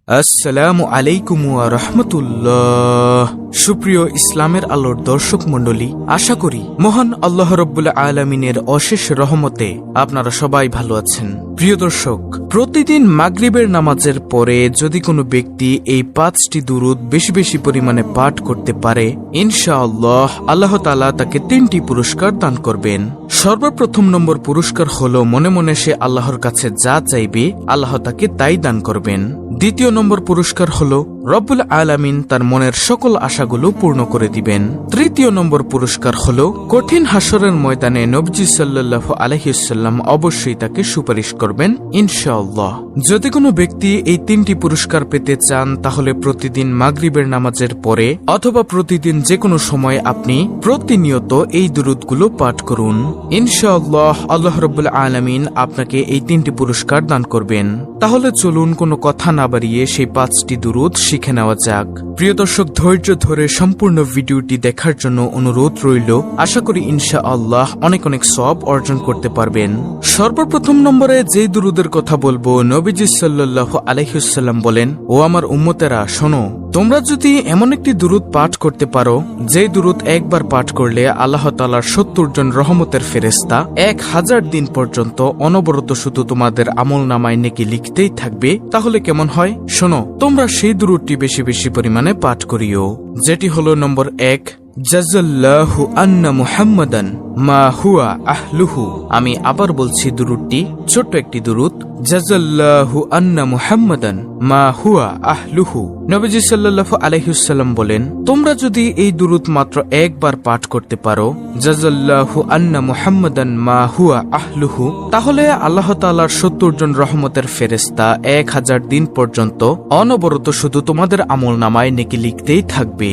আসসালামু আলাইকুম ওয়া রাহমাতুল্লাহ। সুপ্রিয় ইসলামের আলোর দর্শক মণ্ডলী, আশা করি মহান আল্লাহ রাব্বুল আলামিনের অশেষ রহমতে আপনারা সবাই ভালো আছেন। প্রিয় দর্শক, প্রতিদিন মাগরিবের নামাজের পরে যদি কোনো ব্যক্তি এই 5টি দুরূদ বেশি বেশি পরিমাণে পাঠ করতে পারে, ইনশাআল্লাহ আল্লাহ তাআলা তাকে 3টি পুরস্কার দান করবেন। সর্বপ্রথম নম্বর পুরস্কার হলো মনে মনে সে আল্লাহর কাছে যা চাইবে আল্লাহ তাকে তাই দান করবেন। দ্বিতীয় নম্বর পুরস্কার হলো রব্বুল আলামিন তার মনের সকল আশাগুলো পূর্ণ করে দিবেন। তৃতীয় নম্বর পুরস্কার হলো কঠিন হাসরের ময়দানে নবীজি সাল্লাল্লাহু আলাইহি ওয়াসাল্লাম অবশ্যই তাকে সুপারিশ করবেন ইনশাআল্লাহ। যদি কোনো ব্যক্তি এই 3টি পুরস্কার পেতে চান তাহলে প্রতিদিন মাগরিবের নামাজের পরে অথবা প্রতিদিন যে কোনো সময় আপনি প্রতিনিয়ত এই দুরূদগুলো পাঠ করুন। ইনশাআল্লাহ আল্লাহ রাব্বুল আলামিন আপনাকে এই 3টি পুরস্কার দান করবেন। তাহলে চলুন কোনো কথা না বাড়িয়ে সেই 5টি দুরূদ শিখে নেওয়া যাক। প্রিয় দর্শক, ধৈর্য ধরে সম্পূর্ণ ভিডিওটি দেখার জন্য অনুরোধ রইল। আশা করি ইনশাআল্লাহ অনেক অনেক সওয়াব অর্জন করতে পারবেন। সর্বপ্রথম নম্বরে যে দুরূদের কথা বলবো, নবীজি সাল্লাল্লাহু আলাইহি ওয়াসাল্লাম বলেন, ও আমার উম্মতেরা শোনো, তোমরা যদি এমন একটি দুরূদ পাঠ করতে পারো যে দুরূদ একবার পাঠ করলে আল্লাহ তাআলার 70 জন রহমতের ফেরেশতা 1000 দিন পর্যন্ত অনবরত শুধু তোমাদের আমলনামায় নেকি লিখতেই থাকবে, তাহলে কেমন হয়? শোনো, তোমরা সেই দুরূদটি বেশি বেশি পরিমাণে পাঠ করিও, যেটি হলো নম্বর 1, জাযাল্লাহু আন্না মুহাম্মাদান মা হুয়া আহলুহু। আমি আবার বলছি দুরূদটি, ছোট্ট একটি দুরূদ, জাযাল্লাহু আন্না মুহাম্মাদান মা হুয়া আহলুহু। নবীজি সাল্লাল্লাহু আলাইহি ওয়াসাল্লাম বলেন, তোমরা যদি এই দুরূদ মাত্র একবার পাঠ করতে পারো, জাযাল্লাহু আন্না মুহাম্মাদান মা হুয়া আহলুহু, তাহলে আল্লাহ তাআলার 70 জন রহমতের ফেরেশতা 1000 দিন পর্যন্ত অনবরত শুধু তোমাদের আমলনামায় নেকি লিখতেই থাকবে।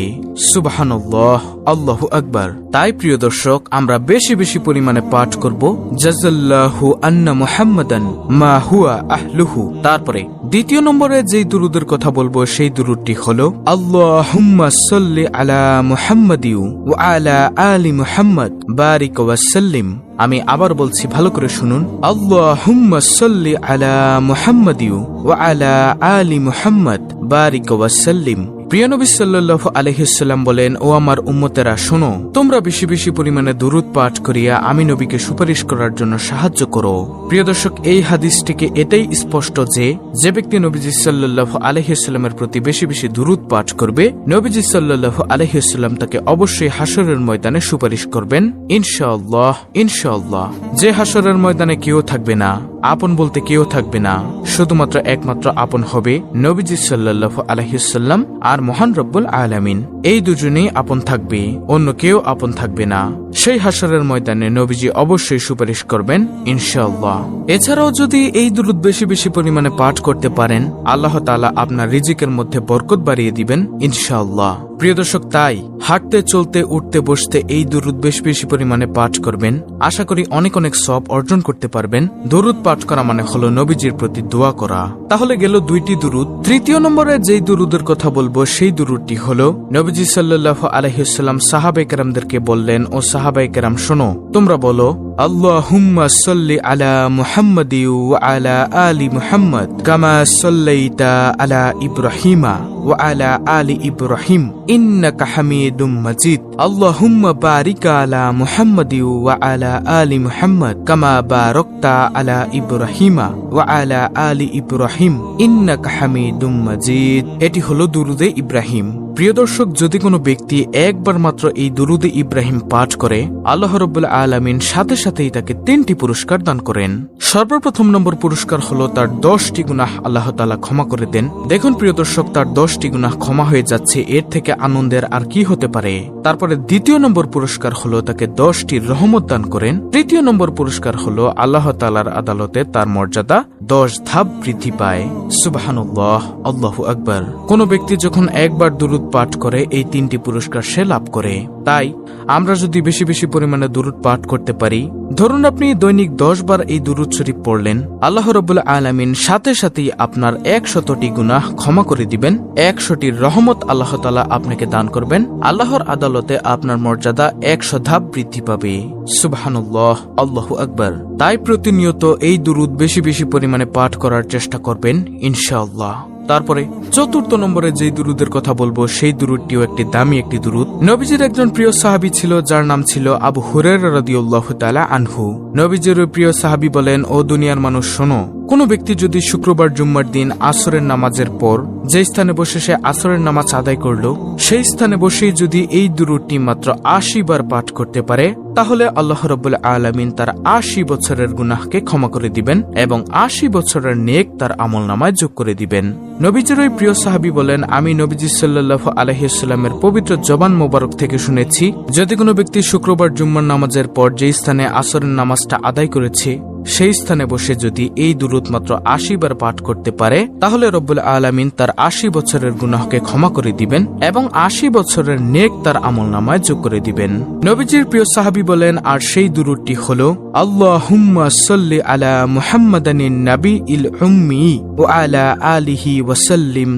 সুবহানাল্লাহ, আল্লাহু আকবার। তাই প্রিয় দর্শক, আমরা বেশি বেশি পরিমাণে পাঠ করব জাযাল্লাহু আন্না মুহাম্মাদান মা হুয়া আহলুহু। তারপরে দ্বিতীয় নম্বরে যেই দুরূদের কথা বলবো সেই দুরূদটি হলো আল্লাহুম্মা সাল্লি আলা মুহাম্মাদি ওয়া আলা আলি মুহাম্মাদ বারিক ওয়া সাল্লিম। আমি আবার বলছি, ভালো করে শুনুন, আল্লাহুম্মা সাল্লি আলা মুহাম্মাদি ওয়া আলা আলি মুহাম্মাদ বারিক ওয়া সাল্লিম। প্রিয় নবী সাল্লাল্লাহু আলাইহি ওয়াসাল্লাম বলেন, ও আমার উম্মতেরা শোনো, তোমরা বেশি বেশি পরিমাণে দুরূদ পাঠ করিয়া আমি নবীকে সুপারিশ করার জন্য সাহায্য করো। প্রিয় দর্শক, এই হাদিস থেকে এটাই স্পষ্ট যে যে ব্যক্তি নবীজি সাল্লাল্লাহু আলাইহি ওয়াসাল্লামের প্রতি বেশি বেশি দুরূদ পাঠ করবে, নবীজি সাল্লাল্লাহু আলাইহি ওয়াসাল্লাম তাকে অবশ্যই হাসরের ময়দানে সুপারিশ করবেন ইনশাআল্লাহ। ইনশাআল্লাহ, যে হাসরের ময়দানে কেউ থাকবে না, আপন বলতে কেউ থাকবে না, শুধুমাত্র একমাত্র আপন হবে নবীজি সাল্লাল্লাহু আলাইহি ওয়াসাল্লাম আর মহান রব্বুল আলামিন। এই দুজনেই আপন থাকবে, অন্য কেউ আপন থাকবে না। সেই হাসরের ময়দানে নবীজি অবশ্যই সুপারিশ করবেন ইনশাআল্লাহ। এছাড়াও যদি এই দুরূদ বেশি বেশি পরিমাণে পাঠ করতে পারেন, আল্লাহ তাআলা আপনার রিজিকের মধ্যে বরকত বাড়িয়ে দিবেন ইনশাআল্লাহ। প্রিয় দর্শক, তাই হাঁটতে চলতে উঠতে বসতে এই দুরূদ বেশি বেশি পরিমাণে পাঠ করবেন। আশা করি অনেক অনেক সওয়াব অর্জন করতে পারবেন। দুরূদ পাঠ করা মানে হলো নবীজির প্রতি দোয়া করা। তাহলে গেল 2টি দুরূদ। তৃতীয় নম্বরে যেই দুরূদের কথা বলবো সেই দুরূদটি হলো নবীজি সাল্লাল্লাহু আলাইহি ওয়াসাল্লাম সাহাবায়ে কেরামদেরকে বললেন, ও সাহাবায়ে কেরাম শোনো, তোমরা বলো আল্লাহুম্মা সাল্লি আলা মুহাম্মাদি ওয়া আলা আলি মুহাম্মাদ কামা সাল্লাইতা আলা ইব্রাহিমা ওয়া আলা আলি ইব্রাহিম ইন্নাকা হামিদুম মাজিদ। আল্লাহুম্মা বারিক আলা মুহাম্মাদি ওয়া আলা আলি মুহাম্মাদ কামা বারাকতা আলা ইব্রাহিমা ওয়া আলা আলি ইব্রাহিম ইন্নাকা হামিদুম মাজিদ। এটি হলো দুরূদে ইব্রাহিম। প্রিয় দর্শক, যদি কোনো ব্যক্তি একবার মাত্র এই দুরূদে ইব্রাহিম পাঠ করে, আল্লাহ রাব্বুল আলামিন সাথে সাথেই তাকে 3টি পুরস্কার দান করেন। সর্বপ্রথম নম্বর পুরস্কার হলো তার 10টি গুনাহ আল্লাহ তাআলা ক্ষমা করে দেন। দেখুন প্রিয় দর্শক, তার 10টি গুনাহ ক্ষমা হয়ে যাচ্ছে, এর থেকে আনন্দের আর কি হতে পারে। তারপরে দ্বিতীয় নম্বর পুরস্কার হলো তাকে 10টি রহমত দান করেন। তৃতীয় নম্বর পুরস্কার হলো আল্লাহ তাআলার আদালতে তার মর্যাদা 10 ধাপ বৃদ্ধি পায়। সুবহানাল্লাহ, আল্লাহু আকবার। কোন ব্যক্তি যখন একবার দুরূদ পাঠ করে, এই 3টি পুরস্কার সে লাভ করে। তাই আমরা যদি বেশি বেশি পরিমাণে দুরূদ পাঠ করতে পারি, ধরুন আপনি দৈনিক 10 বার এই দুরূদ শরীফ পড়লেন, আল্লাহ রাব্বুল আলামিন সাথে সাথেই আপনার 100টি গুনাহ ক্ষমা করে দিবেন, 100টির রহমত আল্লাহ তাআলা আপনাকে দান করবেন। আল্লাহর আদালতে আপনার মর্যাদা 100 ধাপ বৃদ্ধি পাবে। সুবহানাল্লাহ, আল্লাহু আকবার। তাই প্রতিনিয়ত এই দুরূদ বেশি বেশি পরিমাণে পাঠ করার চেষ্টা করবেন ইনশাআল্লাহ। তারপরে চতুর্থ নম্বরে যেই দুরুদের কথা বলবো সেই দুরুদটিও একটি দামি একটি দুরুদ। নবীজির একজন প্রিয় সাহাবী ছিল যার নাম ছিল আবু হুরায়রা রাদিয়াল্লাহু তাআলা আনহু। নবীজির ওই প্রিয় সাহাবী বলেন, ও দুনিয়ার মানুষ শোনো, কোনো ব্যক্তি যদি শুক্রবার জুম্মার দিন আসরের নামাজের পর যে স্থানে বসে সে আসরের নামাজ আদায় করলো, সেই স্থানে বসেই যদি এই দুরুদটি মাত্র ৮০ বার পাঠ করতে পারে, তাহলে আল্লাহ রাব্বুল আলামিন তার ৮০ বছরের গুনাহকে ক্ষমা করে দিবেন এবং ৮০ বছরের নেক তার আমলনামায় যোগ করে দিবেন। নবীজির ওই প্রিয় সাহাবী বলেন, আমি নবীজি সাল্লাল্লাহু আলাইহি ওয়াসাল্লামের পবিত্র জবান মোবারক থেকে শুনেছি, যদি কোনো ব্যক্তি শুক্রবার জুম্মার নামাজের পর যে স্থানে আসরের নামাজটা আদায় করেছে সেই স্থানে বসে যদি এই দুরূদ মাত্র ৮০ বার পাঠ করতে পারে, তাহলে রব্বুল আলামিন তার ৮০ বছরের গুনাহকে ক্ষমা করে দিবেন এবং ৮০ বছরের নেক তার আমলনামায় যোগ করে দিবেন। নবীজির প্রিয় সাহাবী বলেন, আর সেই দুরূদটি হলো, আল্লাহুম্মা সাল্লি আলা মুহাম্মাদানিন নাবিয়িল উম্মি ওয়া আলা আলিহি ওয়া সাল্লিম।